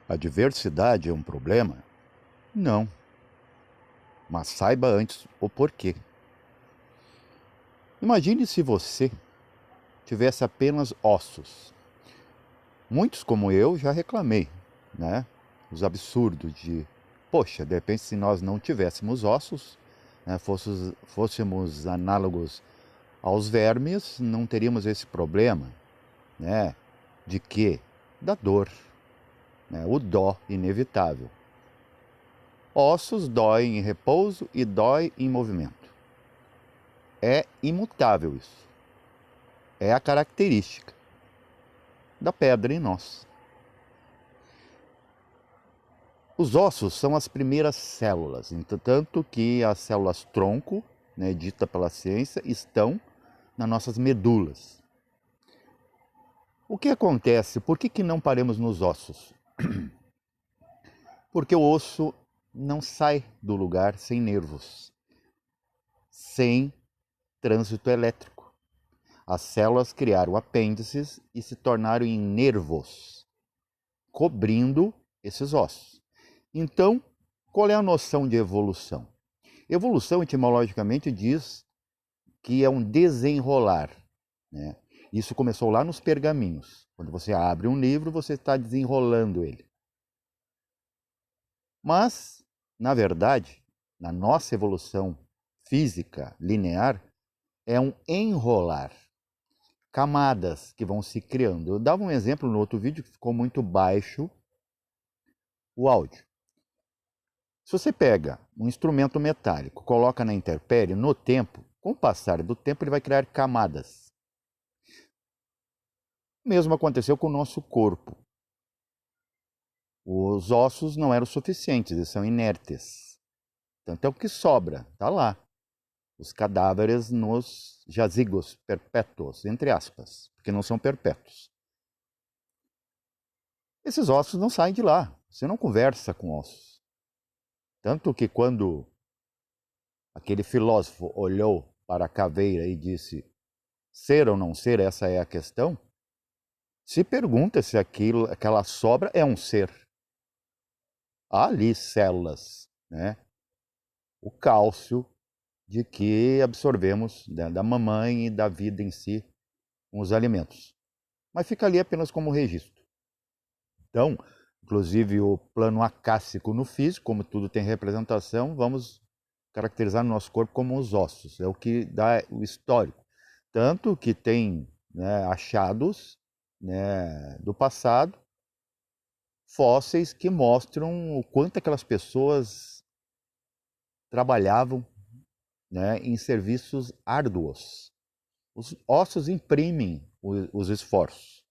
A diversidade é um problema? Não, mas saiba antes o porquê. Imagine se você tivesse apenas ossos. Muitos, como eu, já reclamei, né? Os absurdos de, poxa, de repente se nós não tivéssemos ossos, né, fôssemos análogos aos vermes, não teríamos esse problema, né? De quê? Da dor, né? O dó inevitável. Ossos doem em repouso e dói em movimento. É imutável isso. É a característica da pedra em nós. Os ossos são as primeiras células, tanto que as células tronco, né, dita pela ciência, estão nas nossas medulas. O que acontece? Por que não paramos nos ossos? Porque o osso não sai do lugar sem nervos, sem trânsito elétrico. As células criaram apêndices e se tornaram em nervos, cobrindo esses ossos. Então, qual é a noção de evolução? Evolução, etimologicamente, diz que é um desenrolar, né? Isso começou lá nos pergaminhos. Quando você abre um livro, você está desenrolando ele. Mas, na verdade, na nossa evolução física linear, é um enrolar. Camadas que vão se criando. Eu dava um exemplo no outro vídeo que ficou muito baixo o áudio. Se você pega um instrumento metálico, coloca na intempérie, no tempo, com o passar do tempo, ele vai criar camadas. O mesmo aconteceu com o nosso corpo. Os ossos não eram suficientes, eles são inertes. Então, é o que sobra, está lá. Os cadáveres nos jazigos perpétuos, entre aspas, porque não são perpétuos. Esses ossos não saem de lá. Você não conversa com ossos. Tanto que quando aquele filósofo olhou para a caveira e disse: ser ou não ser, essa é a questão. Se pergunta se aquela sobra é um ser. Há ali células, né? O cálcio de que absorvemos, né, da mamãe e da vida em si com os alimentos. Mas fica ali apenas como registro. Então, inclusive o plano acássico no físico, como tudo tem representação, vamos caracterizar no nosso corpo como os ossos. É o que dá o histórico. Tanto que tem, né, achados, né, do passado, fósseis que mostram o quanto aquelas pessoas trabalhavam, né, em serviços árduos. Os ossos imprimem os esforços.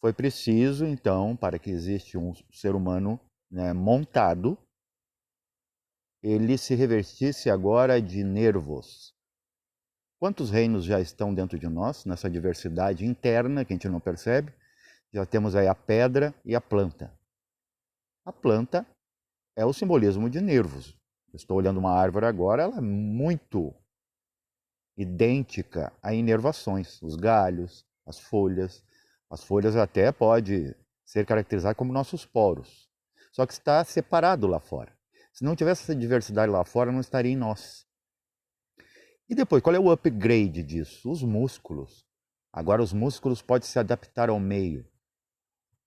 Foi preciso, então, para que exista um ser humano, né, montado, ele se revestisse agora de nervos. Quantos reinos já estão dentro de nós, nessa diversidade interna que a gente não percebe? Já temos aí a pedra e a planta. A planta é o simbolismo de nervos. Estou olhando uma árvore agora, ela é muito idêntica a inervações, os galhos, as folhas. As folhas até pode ser caracterizadas como nossos poros. Só que está separado lá fora. Se não tivesse essa diversidade lá fora, não estaria em nós. E depois, qual é o upgrade disso? Os músculos. Agora os músculos podem se adaptar ao meio.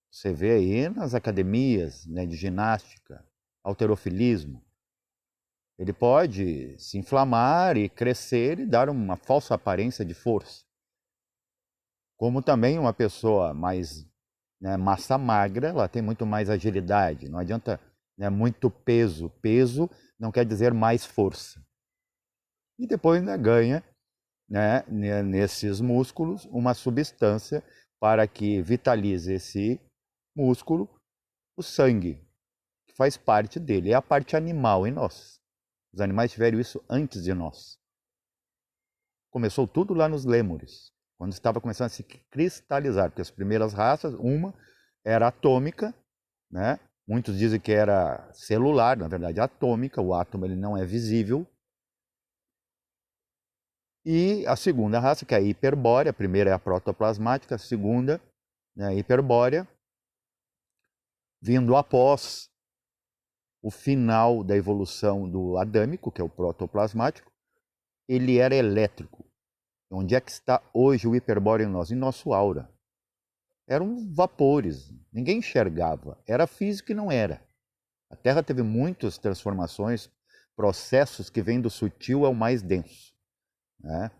Você vê aí nas academias, né, de ginástica, halterofilismo. Ele pode se inflamar e crescer e dar uma falsa aparência de força. Como também uma pessoa mais, né, massa magra, ela tem muito mais agilidade. Não adianta, né, muito peso. Peso não quer dizer mais força. E depois, né, ganha, né, nesses músculos uma substância para que vitalize esse músculo, o sangue, que faz parte dele. É a parte animal em nós. Os animais tiveram isso antes de nós. Começou tudo lá nos lêmures, quando estava começando a se cristalizar, porque as primeiras raças, uma era atômica, né? Muitos dizem que era celular, na verdade atômica, o átomo ele não é visível. E a segunda raça, que é a hiperbórea, a primeira é a protoplasmática, a segunda, né, a hiperbórea, vindo após o final da evolução do adâmico, que é o protoplasmático, ele era elétrico. Onde é que está hoje o hiperbóreo em nós? Em nosso aura. Eram vapores, ninguém enxergava. Era físico e não era. A Terra teve muitas transformações, processos que vêm do sutil ao mais denso, né?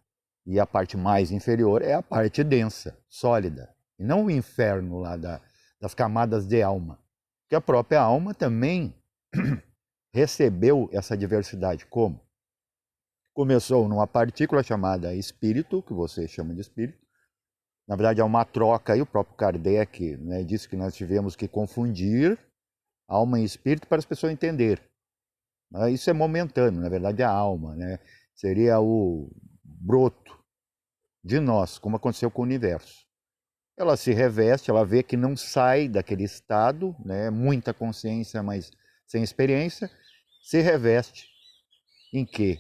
E a parte mais inferior é a parte densa, sólida. E não o inferno lá das camadas de alma. Que a própria alma também recebeu essa diversidade. Como? Começou numa partícula chamada espírito, que você chama de espírito. Na verdade, é uma troca, e o próprio Kardec, né, disse que nós tivemos que confundir alma e espírito para as pessoas entenderem. Isso é momentâneo, na verdade, a alma, né, seria o broto de nós, como aconteceu com o universo. Ela se reveste, ela vê que não sai daquele estado, né, muita consciência, mas sem experiência, se reveste em quê?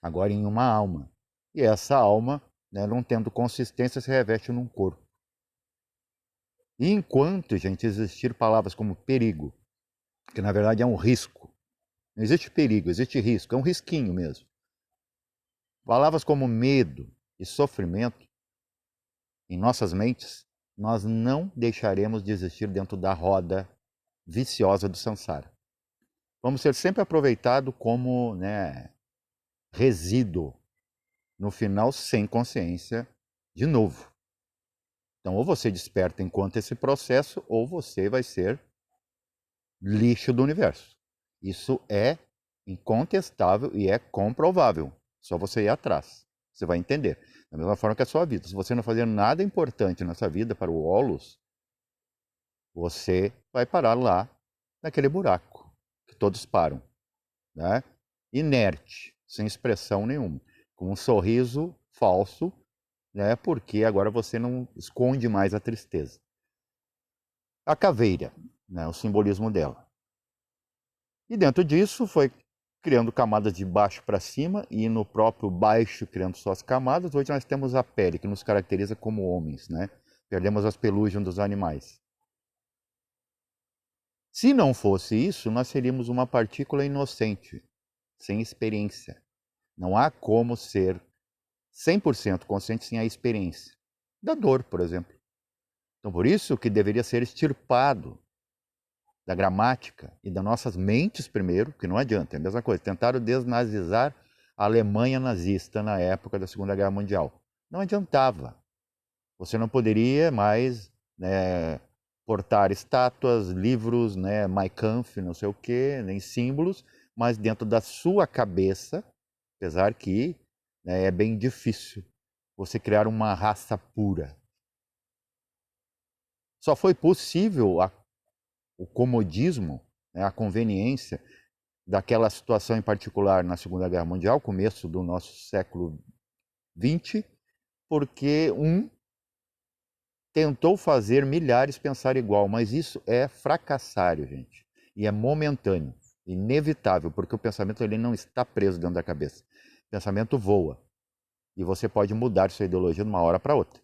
Agora em uma alma. E essa alma, né, não tendo consistência, se reveste num corpo. E enquanto, gente, existir palavras como perigo, que na verdade é um risco, não existe perigo, existe risco, é um risquinho mesmo. Palavras como medo e sofrimento, em nossas mentes, nós não deixaremos de existir dentro da roda viciosa do samsara. Vamos ser sempre aproveitados como, né, resíduo, no final sem consciência de novo. Então, ou você desperta enquanto esse processo, ou você vai ser lixo do universo. Isso é incontestável e é comprovável. Só você ir atrás. Você vai entender. Da mesma forma que a sua vida. Se você não fazer nada importante nessa vida para o Olos, você vai parar lá, naquele buraco, que todos param, né? Inerte, sem expressão nenhuma, com um sorriso falso, né? Porque agora você não esconde mais a tristeza. A caveira, né? O simbolismo dela. E dentro disso foi criando camadas de baixo para cima e no próprio baixo criando suas camadas. Hoje nós temos a pele, que nos caracteriza como homens, né? Perdemos as pelugens dos animais. Se não fosse isso, nós seríamos uma partícula inocente, sem experiência. Não há como ser 100% consciente sem a experiência. Da dor, por exemplo. Então, por isso que deveria ser extirpado da gramática e das nossas mentes primeiro, que não adianta, é a mesma coisa. Tentaram desnazizar a Alemanha nazista na época da Segunda Guerra Mundial. Não adiantava. Você não poderia mais, né, portar estátuas, livros, né, Mein Kampf, não sei o quê, nem símbolos, mas dentro da sua cabeça, apesar que, né, é bem difícil você criar uma raça pura. Só foi possível o comodismo, né, a conveniência daquela situação em particular na Segunda Guerra Mundial, começo do nosso século XX, porque tentou fazer milhares pensar igual, mas isso é fracassário, gente, e é momentâneo, inevitável, porque o pensamento ele não está preso dentro da cabeça. O pensamento voa, e você pode mudar sua ideologia de uma hora para outra.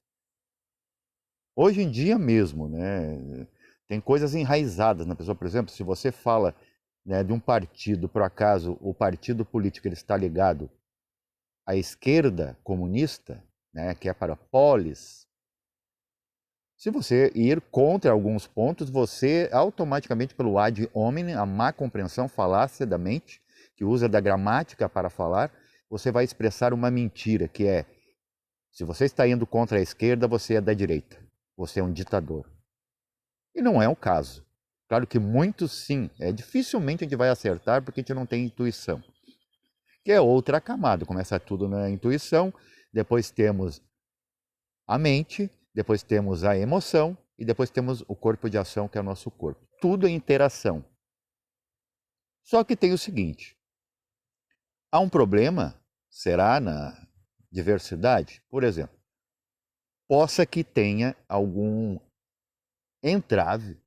Hoje em dia mesmo, né, tem coisas enraizadas na pessoa. Por exemplo, se você fala, né, de um partido, por acaso o partido político ele está ligado à esquerda comunista, né, que é para polis, se você ir contra alguns pontos, você automaticamente, pelo ad hominem, a má compreensão, falácia da mente, que usa da gramática para falar, você vai expressar uma mentira, que é, se você está indo contra a esquerda, você é da direita, você é um ditador. E não é o caso. Claro que muitos sim, dificilmente a gente vai acertar porque a gente não tem intuição. Que é outra camada, começa tudo na intuição, depois temos a mente, depois temos a emoção e depois temos o corpo de ação, que é o nosso corpo. Tudo é interação. Só que tem o seguinte, há um problema, será na diversidade? Por exemplo, possa que tenha algum entrave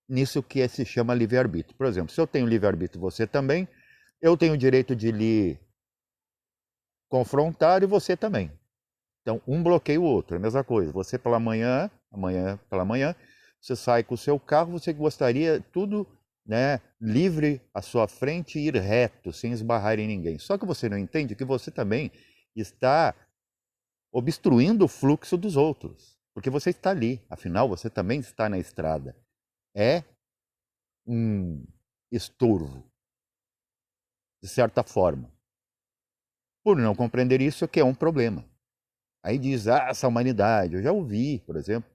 nisso que se chama livre-arbítrio. Por exemplo, se eu tenho livre-arbítrio, você também, eu tenho o direito de lhe confrontar e você também. Então, um bloqueia o outro, é a mesma coisa. Você pela manhã, amanhã pela manhã, Você sai com o seu carro, você gostaria tudo, né, livre à sua frente e ir reto, sem esbarrar em ninguém. Só que você não entende que você também está obstruindo o fluxo dos outros, porque você está ali, afinal você também está na estrada. É um estorvo, de certa forma. Por não compreender isso, é que é um problema. Aí diz, essa humanidade. Eu já ouvi, por exemplo,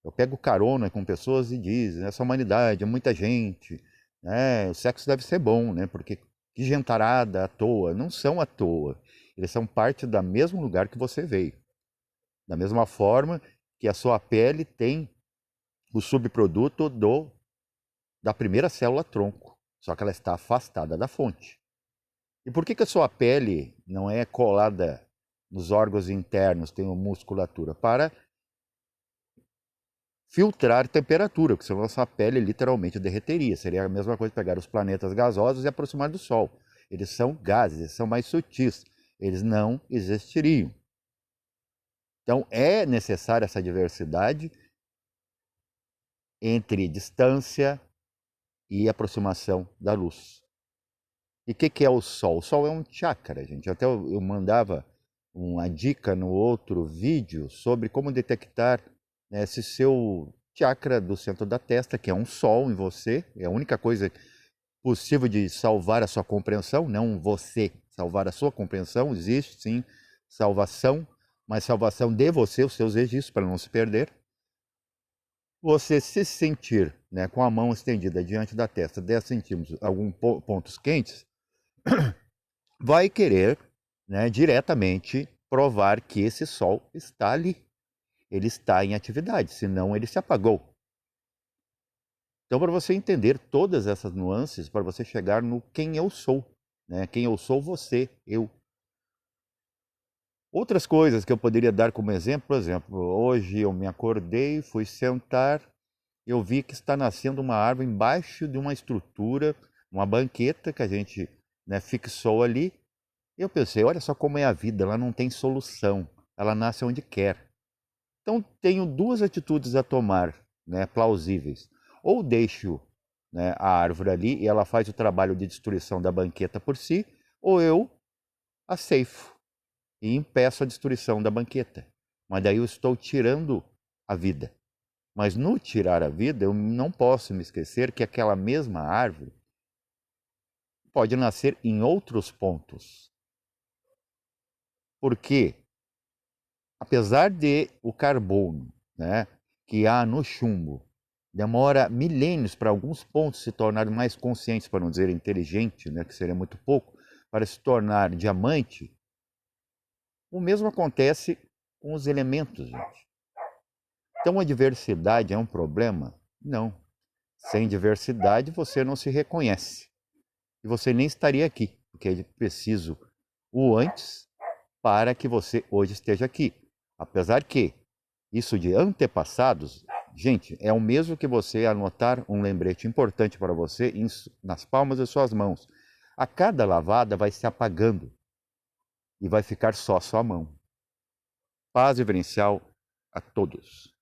eu pego carona com pessoas e dizem, essa humanidade é muita gente, né? O sexo deve ser bom, né? Porque que gentarada à toa. Não são à toa. Eles são parte do mesmo lugar que você veio. Da mesma forma que a sua pele tem o subproduto da primeira célula tronco, só que ela está afastada da fonte. E por que a sua pele não é colada nos órgãos internos, tem uma musculatura? Para filtrar temperatura, porque senão a sua pele literalmente derreteria. Seria a mesma coisa pegar os planetas gasosos e aproximar do Sol. Eles são gases, eles são mais sutis. Eles não existiriam. Então é necessária essa diversidade entre distância e aproximação da luz. E o que é o Sol? O Sol é um chakra, gente. Até eu mandava uma dica no outro vídeo sobre como detectar, né, esse seu chakra do centro da testa, que é um Sol em você. É a única coisa possível de salvar a sua compreensão, não você salvar a sua compreensão. Existe sim salvação, mas salvação de você, os seus registros, para não se perder. Você se sentir, né, com a mão estendida diante da testa, 10 centímetros, alguns pontos quentes, vai querer, né, diretamente provar que esse Sol está ali. Ele está em atividade, senão ele se apagou. Então, para você entender todas essas nuances, para você chegar no quem eu sou, né? Quem eu sou, você, eu. Outras coisas que eu poderia dar como exemplo, por exemplo, hoje eu me acordei, fui sentar, eu vi que está nascendo uma árvore embaixo de uma estrutura, uma banqueta que a gente, né, fixou ali. Eu pensei, olha só como é a vida, ela não tem solução, ela nasce onde quer. Então tenho duas atitudes a tomar, né, plausíveis. Ou deixo, né, a árvore ali e ela faz o trabalho de destruição da banqueta por si, ou eu a ceifo e impeço a destruição da banqueta. Mas daí eu estou tirando a vida. Mas no tirar a vida, eu não posso me esquecer que aquela mesma árvore pode nascer em outros pontos. Porque, apesar de o carbono, né, que há no chumbo, demora milênios para alguns pontos se tornarem mais conscientes, para não dizer inteligente, né, que seria muito pouco, para se tornar diamante, o mesmo acontece com os elementos, gente. Então a diversidade é um problema? Não. Sem diversidade você não se reconhece. E você nem estaria aqui, porque é preciso o antes para que você hoje esteja aqui. Apesar que isso de antepassados, gente, é o mesmo que você anotar um lembrete importante para você nas palmas das suas mãos. A cada lavada vai se apagando e vai ficar só a sua mão. Paz reverencial a todos.